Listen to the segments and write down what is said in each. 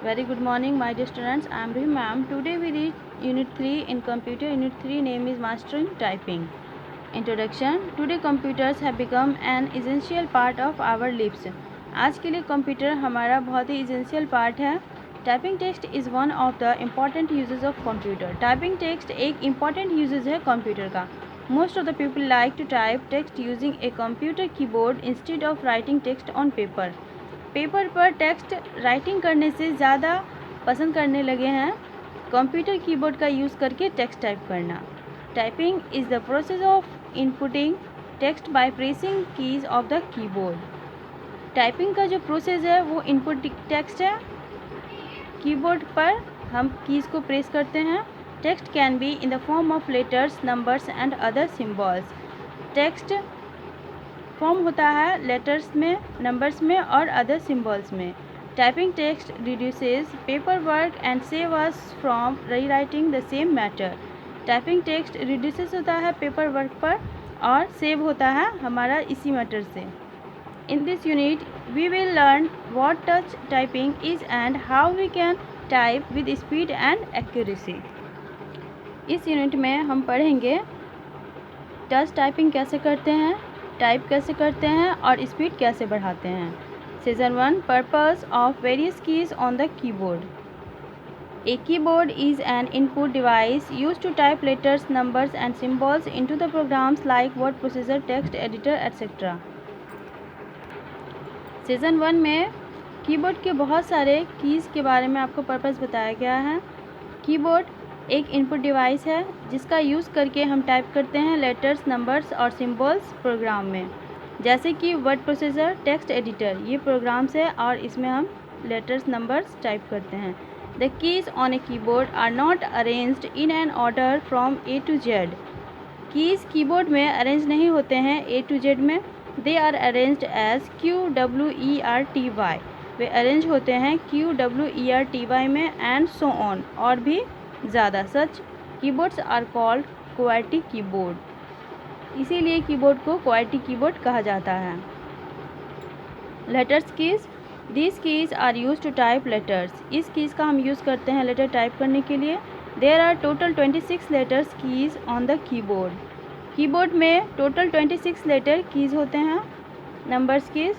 Very good morning, my dear students. I am Ruhi ma'am. Today we read Unit 3 in Computer. Unit 3 name is Mastering Typing. Introduction. Today computers have become an essential part of our lives. आज के लिए computer हमारा बहुत ही essential part है. Typing text is one of the important uses of computer. Typing text एक important uses है computer का. Most of the people like to type text using a computer keyboard instead of writing text on paper. Paper पर text writing करने से ज़्यादा पसंद करने लगे हैं कंप्यूटर कीबोर्ड का यूज़ करके टेक्स्ट टाइप करना. Typing is the process of inputting text by pressing keys of the keyboard. Typing का जो प्रोसेस है वो इनपुट टेक्स्ट है. कीबोर्ड पर हम कीज़ को प्रेस करते हैं. Text can be in the form of letters, numbers and other symbols. Text form होता है लेटर्स में, नंबर्स में और अदर सिम्बल्स में. Typing text reduces paper work and save us from rewriting the same matter. Typing text reduces होता है paper work पर और सेव होता है हमारा इसी मैटर से. In this unit we will learn what touch typing is and how we can type with speed and accuracy. इस यूनिट में हम पढ़ेंगे टच टाइपिंग कैसे करते हैं, टाइप कैसे करते हैं और स्पीड कैसे बढ़ाते हैं. Session 1 purpose of various keys on the keyboard. A keyboard is an input device use to type letters, numbers and symbols into the programs like word processor, text editor etcetera. Session 1 में keyboard के बहुत सारे keys के बारे में आपको purpose बताया गया है. कीबोर्ड एक इनपुट डिवाइस है जिसका यूज़ करके हम टाइप करते हैं लेटर्स, नंबर्स और सिम्बल्स प्रोग्राम में, जैसे कि वर्ड प्रोसेसर, टेक्स्ट एडिटर. ये प्रोग्राम्स है और इसमें हम लेटर्स, नंबर्स टाइप करते हैं. The keys on a keyboard are not arranged in an order from A to Z. Keys keyboard में अरेंज नहीं होते हैं ए टू जेड में. They are arranged as QWERTY. वे अरेंज होते हैं QWERTY में एंड सो ऑन और भी ज़्यादा. Such keyboards are called QWERTY keyboard. इसीलिए कीबोर्ड को क्वार्टी कीबोर्ड कहा जाता है. Letters keys. This keys are use to type letters. इस कीज़ का हम यूज़ करते हैं लेटर टाइप करने के लिए. There are total 26 letters keys on the keyboard. Keyboard में टोटल 26 लेटर कीज़ होते हैं. Numbers keys.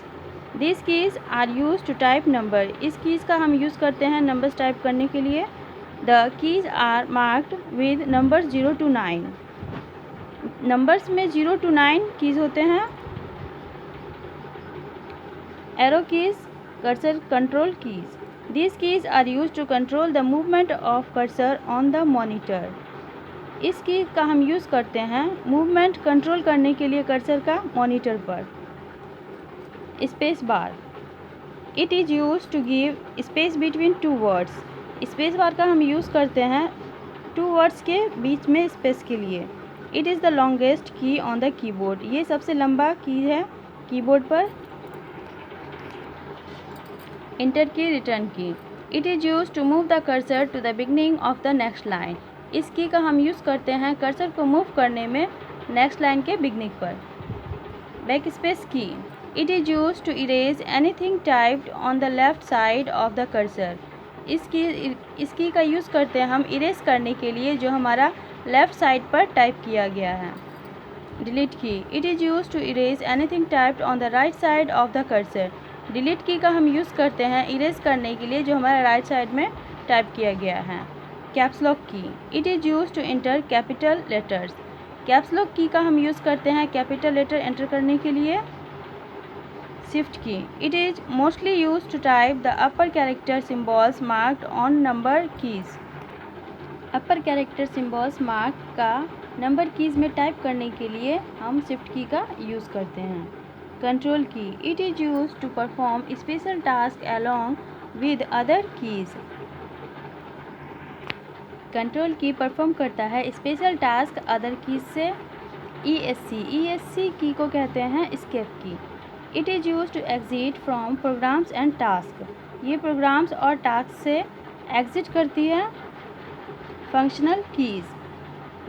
This keys are use to type number. इस कीज़ का हम यूज़ करते हैं नंबर्स टाइप करने के लिए. The keys are marked with numbers 0 to 9. Numbers में 0 to 9 कीज़ होते हैं. Arrow keys, cursor control keys. These keys are used to control the movement of cursor on the monitor. इस keys का हम use करते हैं मूवमेंट कंट्रोल करने के लिए कर्सर का मॉनिटर पर. Space bar. It is use to give space between two words. Space bar का हम यूज़ करते हैं टू वर्ड्स के बीच में स्पेस के लिए. It is the longest key on the keyboard. ये सबसे लंबा की है कीबोर्ड पर. Inter key, return key. It is use to move the cursor to the beginning of the next line. इस की का हम यूज़ करते हैं कर्सर को मूव करने में नेक्स्ट लाइन के बिगनिंग पर. Back space key. It is use to erase anything typed on the left side of the cursor. इसकी का यूज़ करते हैं हम इरेज करने के लिए जो हमारा लेफ़्ट साइड पर टाइप किया गया है. Delete key. It is use to erase anything typed on the right side of the cursor. Delete key का हम यूज़ करते हैं इरेज करने के लिए जो हमारा राइट साइड में टाइप किया गया है. Caps lock key. It is use to enter capital letters. Caps lock key का हम यूज़ करते हैं कैपिटल लेटर एंटर करने के लिए. Shift key. It is mostly use to type the upper character symbols marked on number keys. Upper character symbols mark का number keys में type करने के लिए हम शिफ्ट की का यूज़ करते हैं. Control key. It is use to perform special task along with other keys. Control key perform करता है स्पेशल टास्क अदर कीज़ से. ESC की को कहते हैं escape key. It is use to exit from programs and task. ये programs और task से exit करती है. Functional keys.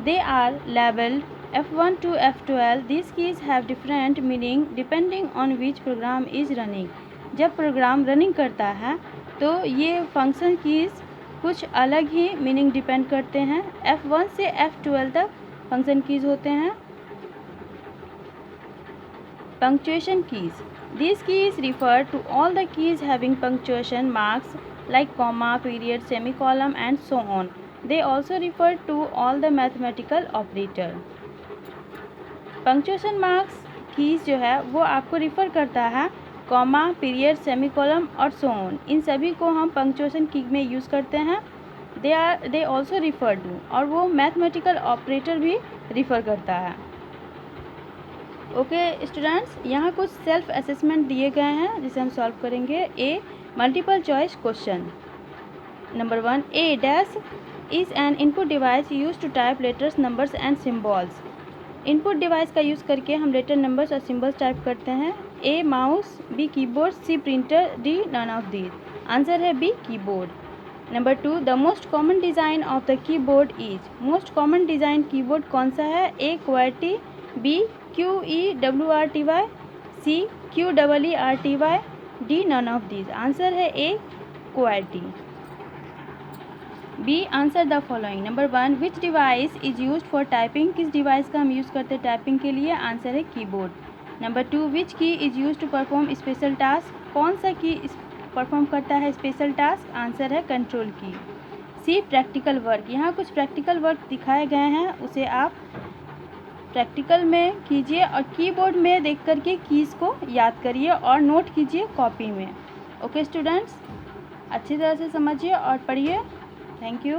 They are labelled F1 to F12. These keys have different meaning depending on which program is running. जब programme running करता है तो ये फंक्शन कीज़ कुछ अलग ही मीनिंग डिपेंड करते हैं। F1 से F12 तक फंक्शन कीज़ होते हैं। Punctuation keys. These keys refer to all the keys having punctuation marks like comma, period, semicolon and so on. They also refer to all the mathematical operator. Punctuation marks keys जो है वो आपको refer करता है comma, period, semicolon और so on. इन सभी को हम पंक्चुएशन की में यूज़ करते हैं। दे ऑल्सो रिफ़र टू, और वो मैथमेटिकल ऑपरेटर भी रिफ़र करता है। ओके स्टूडेंट्स, यहाँ कुछ सेल्फ असेसमेंट दिए गए हैं जिसे हम सॉल्व करेंगे। A multiple choice question. Number 1, A dash is an input device use to type letters, numbers and symbols. Input device का यूज़ करके हम लेटर, नंबर्स और सिम्बल्स टाइप करते हैं। A mouse, B keyboard, C printer, D none of these. Answer है B keyboard. Number 2, the most common design of the keyboard is. Most common design keyboard कौन सा है? A QWERTY, B QEWRTY, C QEERTY, D none of these. Answer है A QWERTY। B answer the following. Number 1, which device is use for typing. किस device का हम use करते हैं typing के लिए? आंसर है keyboard. Number 2, which key is use to perform special task. कौन सा की परफॉर्म करता है स्पेशल टास्क? आंसर है control key. C practical work. यहाँ कुछ प्रैक्टिकल वर्क दिखाए गए हैं, उसे आप प्रैक्टिकल में कीजिए और कीबोर्ड में देख करके कीज़ को याद करिए और नोट कीजिए कॉपी में। ओके स्टूडेंट्स, अच्छी तरह से समझिए और पढ़िए। Thank you.